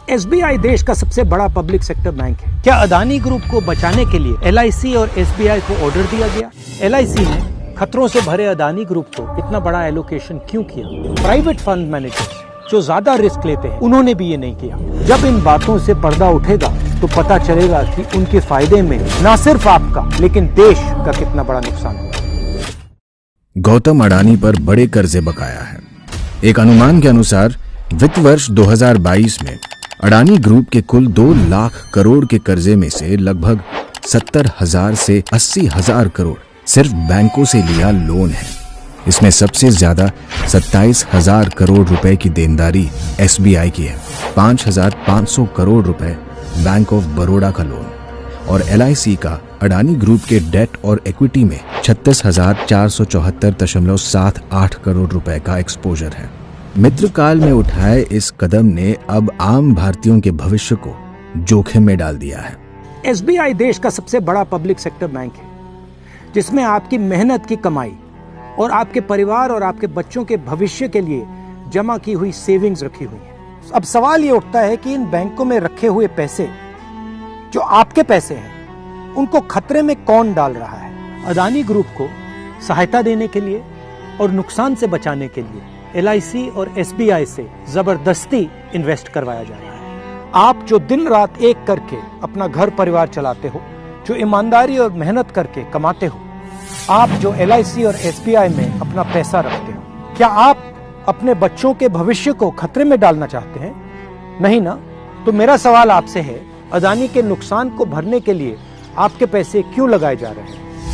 SBI देश का सबसे बड़ा पब्लिक सेक्टर बैंक है। क्या अदानी ग्रुप को बचाने के लिए एलआईसी और एसबीआई को ऑर्डर दिया गया? एलआईसी ने खतरों से भरे अदानी ग्रुप को इतना बड़ा एलोकेशन क्यों किया? प्राइवेट फंड मैनेजर्स जो ज्यादा रिस्क लेते हैं उन्होंने भी ये नहीं किया। जब इन बातों से पर्दा उठेगा तो पता चलेगा कि उनके फायदे में न सिर्फ आपका लेकिन देश का कितना बड़ा नुकसान हुआ। गौतम अडानी पर बड़े कर्जे बकाया है। एक अनुमान के अनुसार वित्त वर्ष 2022 में अडानी ग्रुप के कुल 2 लाख करोड़ के कर्जे में से लगभग 70,000 से 80,000 करोड़ सिर्फ बैंकों से लिया लोन है। इसमें सबसे ज्यादा 27,000 करोड़ रुपए की देनदारी एसबीआई की है, 5,500 करोड़ रुपए बैंक ऑफ बड़ौदा का लोन और एलआईसी का अडानी ग्रुप के डेट और इक्विटी में 36,474.78 करोड़ रुपए का एक्सपोजर है। मित्रकाल में उठाए इस कदम ने अब आम भारतीयों के भविष्य को जोखिम में डाल दिया है। एसबीआई देश का सबसे बड़ा पब्लिक सेक्टर बैंक है जिसमें आपकी मेहनत की कमाई और आपके परिवार और आपके बच्चों के भविष्य के लिए जमा की हुई सेविंग्स रखी हुई है। अब सवाल ये उठता है कि इन बैंकों में रखे हुए पैसे जो आपके पैसे हैं उनको खतरे में कौन डाल रहा है? अदानी ग्रुप को सहायता देने के लिए और नुकसान से बचाने के लिए एलआईसी और एसबीआई से जबरदस्ती इन्वेस्ट करवाया जा रहा है। आप जो दिन रात एक करके अपना घर परिवार चलाते हो, जो ईमानदारी और मेहनत करके कमाते हो, आप जो एलआईसी और एसबीआई में अपना पैसा रखते हो, क्या आप अपने बच्चों के भविष्य को खतरे में डालना चाहते हैं? नहीं ना? तो मेरा सवाल आपसे है, अदानी के नुकसान को भरने के लिए आपके पैसे क्यों लगाए जा रहे हैं?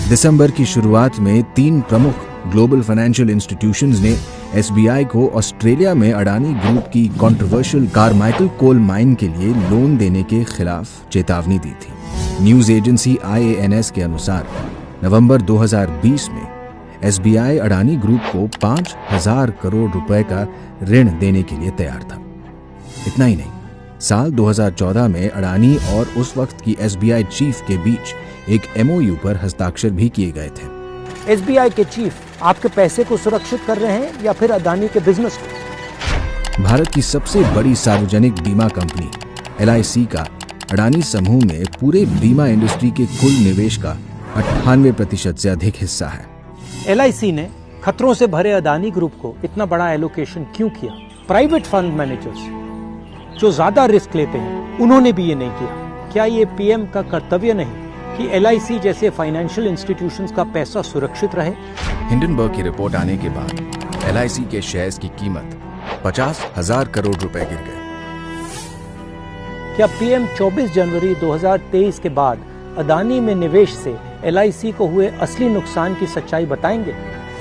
दिसंबर की शुरुआत में 3 प्रमुख ग्लोबल फाइनेंशियल इंस्टीट्यूशंस ने एसबीआई को ऑस्ट्रेलिया में अडानी ग्रुप की कंट्रोवर्शियल कारमाइकल कोल माइन के लिए लोन देने के खिलाफ चेतावनी दी थी। न्यूज एजेंसी IANS के अनुसार नवंबर 2020 में एसबीआई अडानी ग्रुप को 5,000 करोड़ रुपए का ऋण देने के लिए तैयार था। इतना ही नहीं, साल 2014 में अडानी और उस वक्त की एसबीआई चीफ के बीच एक MOU पर हस्ताक्षर भी किए गए थे। एसबीआई के चीफ आपके पैसे को सुरक्षित कर रहे हैं या फिर अदानी के बिजनेस को? भारत की सबसे बड़ी सार्वजनिक बीमा कंपनी एलआईसी का अडानी समूह में पूरे बीमा इंडस्ट्री के कुल निवेश का 98% से अधिक हिस्सा है। एलआईसी ने खतरों से भरे अदानी ग्रुप को इतना बड़ा एलोकेशन क्यों किया? प्राइवेट फंड मैनेजर्स जो ज्यादा रिस्क लेते हैं उन्होंने भी ये नहीं किया। क्या ये पीएम का कर्तव्य नहीं कि एलआईसी जैसे फाइनेंशियल इंस्टीट्यूशंस का पैसा सुरक्षित रहे? हिंडनबर्ग की रिपोर्ट आने के बाद एलआईसी के शेयर्स की कीमत 50,000 करोड़ रुपए गिर गए। क्या पीएम 24 जनवरी 2023 के बाद अदानी में निवेश से एलआईसी को हुए असली नुकसान की सच्चाई बताएंगे?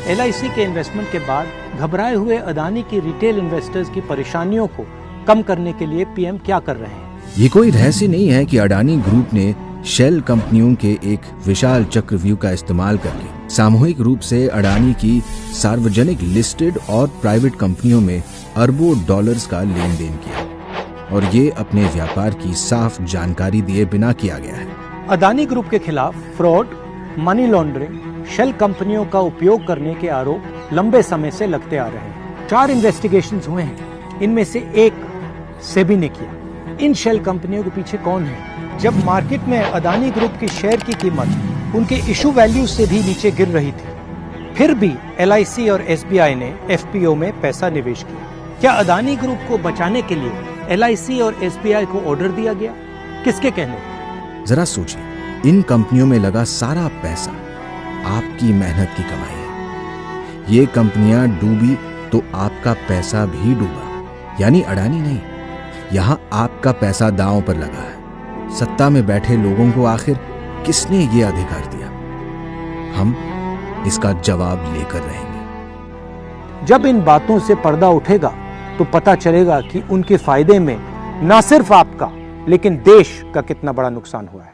एलआईसी के इन्वेस्टमेंट के बाद घबराए हुए अदानी की रिटेल इन्वेस्टर्स की परेशानियों को कम करने के लिए पीएम क्या कर रहे हैं? ये कोई रहस्य नहीं है कि अडानी ग्रुप ने शेल कंपनियों के एक विशाल चक्रव्यूह का इस्तेमाल करके सामूहिक रूप से अडानी की सार्वजनिक लिस्टेड और प्राइवेट कंपनियों में अरबों डॉलर्स का लेन देन किया और ये अपने व्यापार की साफ जानकारी दिए बिना किया गया है। अदानी ग्रुप के खिलाफ फ्रॉड, मनी लॉन्ड्रिंग, शेल कंपनियों का उपयोग करने के आरोप लंबे समय से लगते आ रहे हैं। 4 इन्वेस्टिगेशंस हुए हैं, इनमें से एक सेबी ने किया। इन शेल कंपनियों के पीछे कौन है? जब मार्केट में अदानी ग्रुप की शेयर की कीमत उनके इशू वैल्यू से भी नीचे गिर रही थी, फिर भी एलआईसी और एसबीआई ने एफपीओ में पैसा निवेश किया। क्या अदानी ग्रुप को बचाने के लिए एलआईसी और एसबीआई को ऑर्डर दिया गया? किसके कहने? जरा सोचिए, इन कंपनियों में लगा सारा पैसा आपकी मेहनत की कमाई है। ये कंपनियां डूबी तो आपका पैसा भी डूबा, यानी अडानी नहीं, यहां आपका पैसा दांव पर लगा है। सत्ता में बैठे लोगों को आखिर किसने ये अधिकार दिया? हम इसका जवाब लेकर रहेंगे। जब इन बातों से पर्दा उठेगा तो पता चलेगा कि उनके फायदे में न सिर्फ आपका लेकिन देश का कितना बड़ा नुकसान हुआ है।